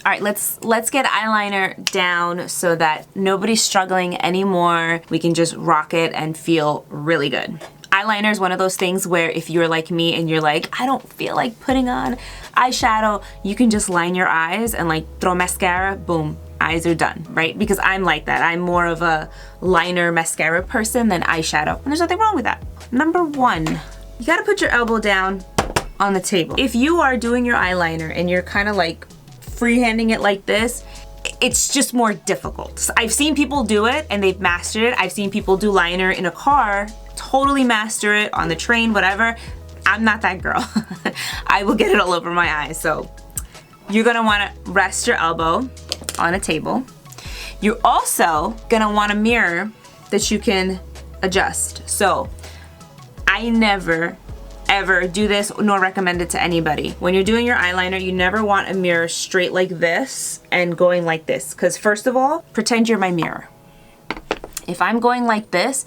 All right, let's get eyeliner down so that nobody's struggling anymore. We can just rock it and feel really good. Eyeliner is one of those things where if you're like me and you're like, I don't feel like putting on eyeshadow, you can just line your eyes and like throw mascara, boom, eyes are done, right? Because I'm like that. I'm more of a liner mascara person than eyeshadow. And there's nothing wrong with that. Number one, you gotta put your elbow down on the table. If you are doing your eyeliner and you're kind of like freehanding it like this, it's just more difficult. So I've seen people do it and they've mastered it. I've seen people do liner in a car, totally master it, on the train, whatever. I'm not that girl. I will get it all over my eyes. So you're gonna wanna rest your elbow on a table. You're also gonna want a mirror that you can adjust. So I never ever do this nor recommend it to anybody. When you're doing your eyeliner, you never want a mirror straight like this and going like this. Because first of all, pretend you're my mirror. If I'm going like this,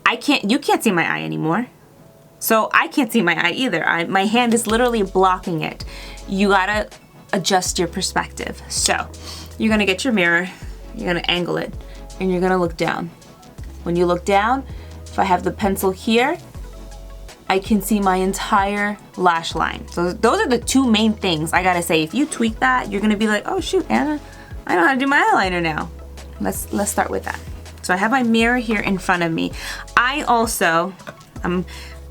you can't see my eye anymore. So I can't see my eye either. My hand is literally blocking it. You gotta adjust your perspective. So you're gonna get your mirror, you're gonna angle it, and you're gonna look down. When you look down, if I have the pencil here, I can see my entire lash line. So those are the two main things I gotta say. If you tweak that, you're gonna be like, oh shoot, Anna, I know how to do my eyeliner now. Let's start with that. So I have my mirror here in front of me. I'm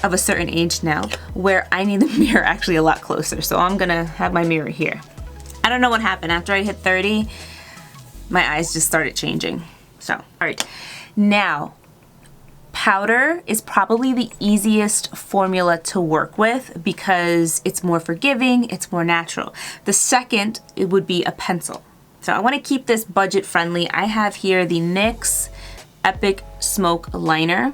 of a certain age now where I need the mirror actually a lot closer. So I'm gonna have my mirror here. I don't know what happened. After I hit 30, my eyes just started changing. So, all right. Now, powder is probably the easiest formula to work with because it's more forgiving, it's more natural. The second, it would be a pencil. So I wanna keep this budget friendly. I have here the NYX Epic Smoke Liner.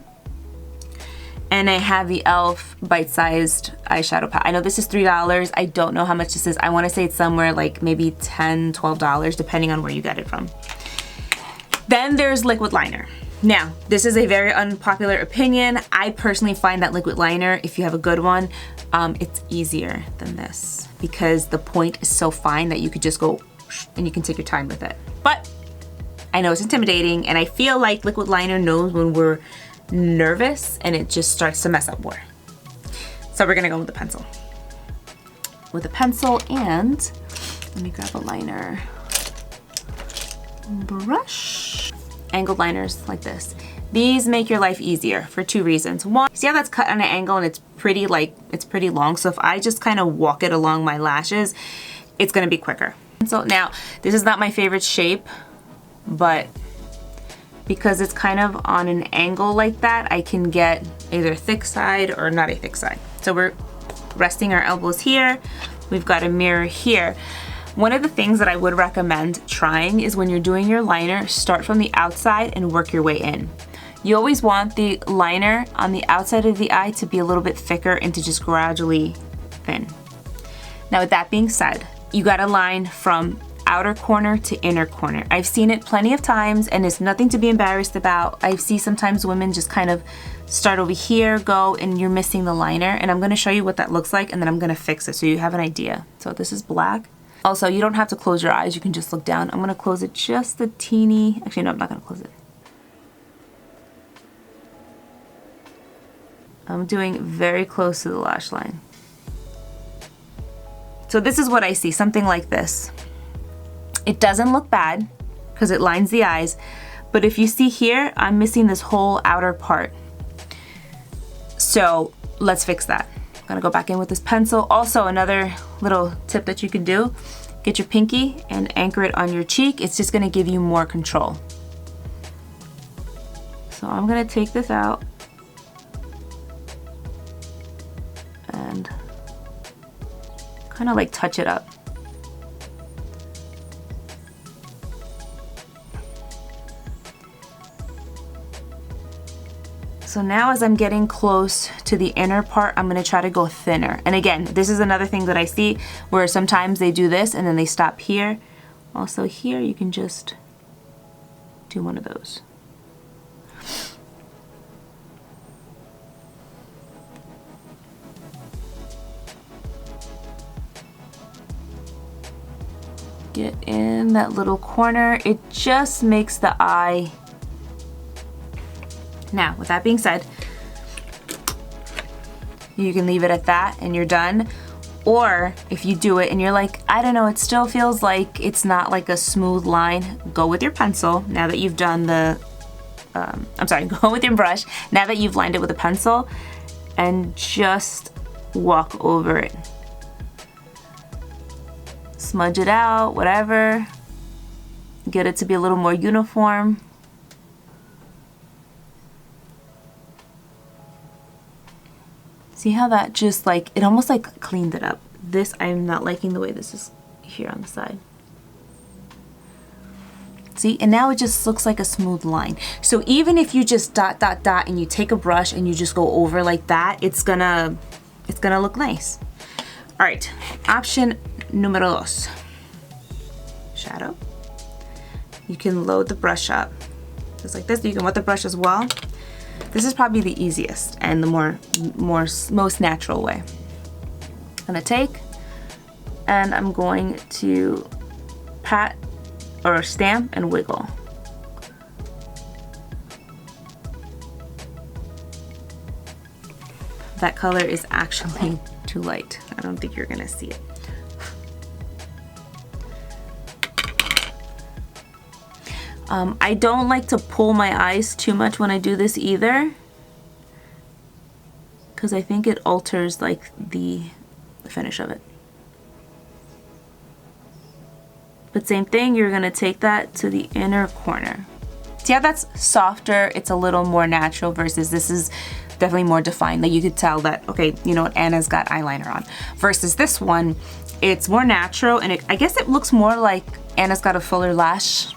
And I have the e.l.f. bite-sized eyeshadow palette. I know this is $3. I don't know how much this is. I wanna say it's somewhere like maybe $10, $12, depending on where you get it from. Then there's liquid liner. Now, this is a very unpopular opinion. I personally find that liquid liner, if you have a good one, it's easier than this because the point is so fine that you could just go and you can take your time with it. But I know it's intimidating and I feel like liquid liner knows when we're nervous and it just starts to mess up more. So we're gonna go with the pencil. With a pencil and let me grab a liner brush. Angled liners like this. These make your life easier for two reasons. One, see how that's cut on an angle and it's pretty long. So if I just kind of walk it along my lashes, it's gonna be quicker. So now, this is not my favorite shape, but because it's kind of on an angle like that, I can get either thick side or not a thick side. So we're resting our elbows here. We've got a mirror here. One of the things that I would recommend trying is when you're doing your liner, start from the outside and work your way in. You always want the liner on the outside of the eye to be a little bit thicker and to just gradually thin. Now with that being said, you gotta line from outer corner to inner corner. I've seen it plenty of times and it's nothing to be embarrassed about. I see sometimes women just kind of start over here, go, and you're missing the liner. And I'm gonna show you what that looks like and then I'm gonna fix it so you have an idea. So this is black. Also, you don't have to close your eyes, you can just look down. I'm gonna close it just a teeny, actually no, I'm not gonna close it. I'm doing very close to the lash line. So this is what I see, something like this. It doesn't look bad because it lines the eyes, but if you see here, I'm missing this whole outer part. So let's fix that. I'm gonna go back in with this pencil. Also, another little tip that you can do, get your pinky and anchor it on your cheek. It's just gonna give you more control. So I'm gonna take this out and kind of like touch it up. So now as I'm getting close to the inner part, I'm gonna try to go thinner. And again, this is another thing that I see where sometimes they do this and then they stop here. Also here, you can just do one of those. get in that little corner. It just makes the eye. Now, with that being said, you can leave it at that and you're done. Or if you do it and you're like, I don't know, it still feels like it's not like a smooth line, go with your pencil now that you've done the, go with your brush now that you've lined it with a pencil and just walk over it. Smudge it out, whatever. Get it to be a little more uniform. See how that just like, it almost like cleaned it up. This, I'm not liking the way this is here on the side. See, and now it just looks like a smooth line. So even if you just dot, dot, dot, and you take a brush and you just go over like that, it's gonna look nice. All right, option numero dos. Shadow. You can load the brush up just like this. You can wet the brush as well. This is probably the easiest and the most natural way. I'm gonna take and I'm going to pat or stamp and wiggle. That color is actually too light. I don't think you're gonna see it. I don't like to pull my eyes too much when I do this either, because I think it alters like the finish of it. But same thing, you're gonna take that to the inner corner. See how that's softer, it's a little more natural versus this is definitely more defined. Like you could tell that, okay, you know what, Anna's got eyeliner on. Versus this one, it's more natural and I guess it looks more like Anna's got a fuller lashes.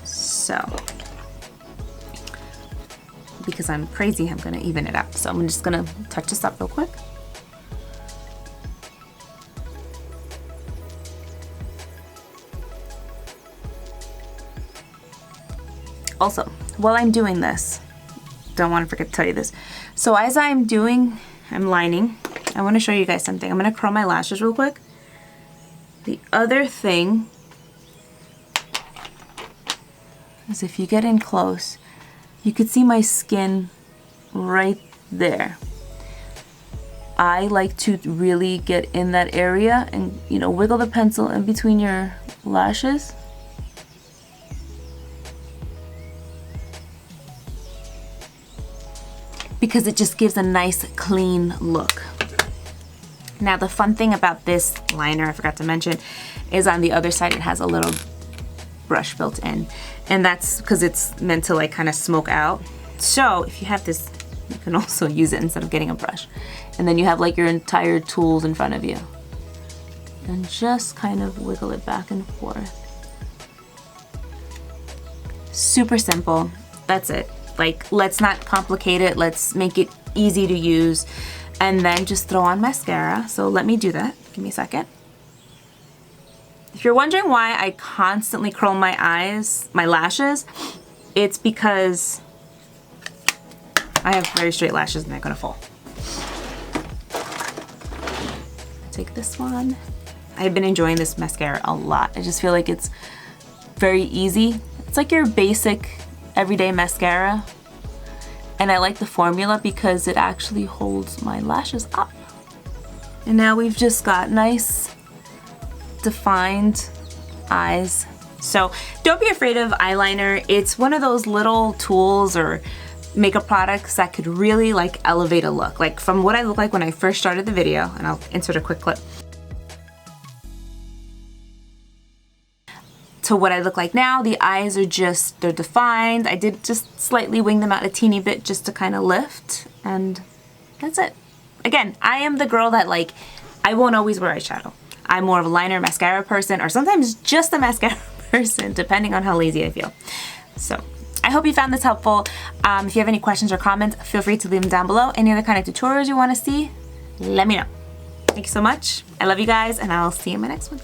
So, because I'm crazy, I'm gonna even it out. So I'm just gonna touch this up real quick. Also, while I'm doing this, don't want to forget to tell you this. So as I'm lining, I want to show you guys something. I'm gonna curl my lashes real quick. The other thing is if you get in close, you could see my skin right there. I like to really get in that area and, you know, wiggle the pencil in between your lashes. Because it just gives a nice clean look. Now the fun thing about this liner, I forgot to mention, is on the other side it has a little brush built in. And that's because it's meant to like kind of smoke out. So if you have this, you can also use it instead of getting a brush. And then you have like your entire tools in front of you. And just kind of wiggle it back and forth. Super simple, that's it. Like, let's not complicate it, let's make it easy to use. And then just throw on mascara. So let me do that, give me a second. If you're wondering why I constantly curl my eyes, my lashes, it's because I have very straight lashes and they're gonna fall. Take this one. I've been enjoying this mascara a lot. I just feel like it's very easy. It's like your basic everyday mascara. And I like the formula because it actually holds my lashes up. And now we've just got nice defined eyes. So don't be afraid of eyeliner. It's one of those little tools or makeup products that could really like elevate a look. Like from what I look like when I first started the video, and I'll insert a quick clip, to what I look like now, the eyes are just, they're defined. I did just slightly wing them out a teeny bit just to kind of lift, and that's it. Again, I am the girl that like, I won't always wear eyeshadow. I'm more of a liner, mascara person, or sometimes just a mascara person, depending on how lazy I feel. So I hope you found this helpful. If you have any questions or comments, feel free to leave them down below. Any other kind of tutorials you want to see, let me know. Thank you so much. I love you guys, and I'll see you in my next one.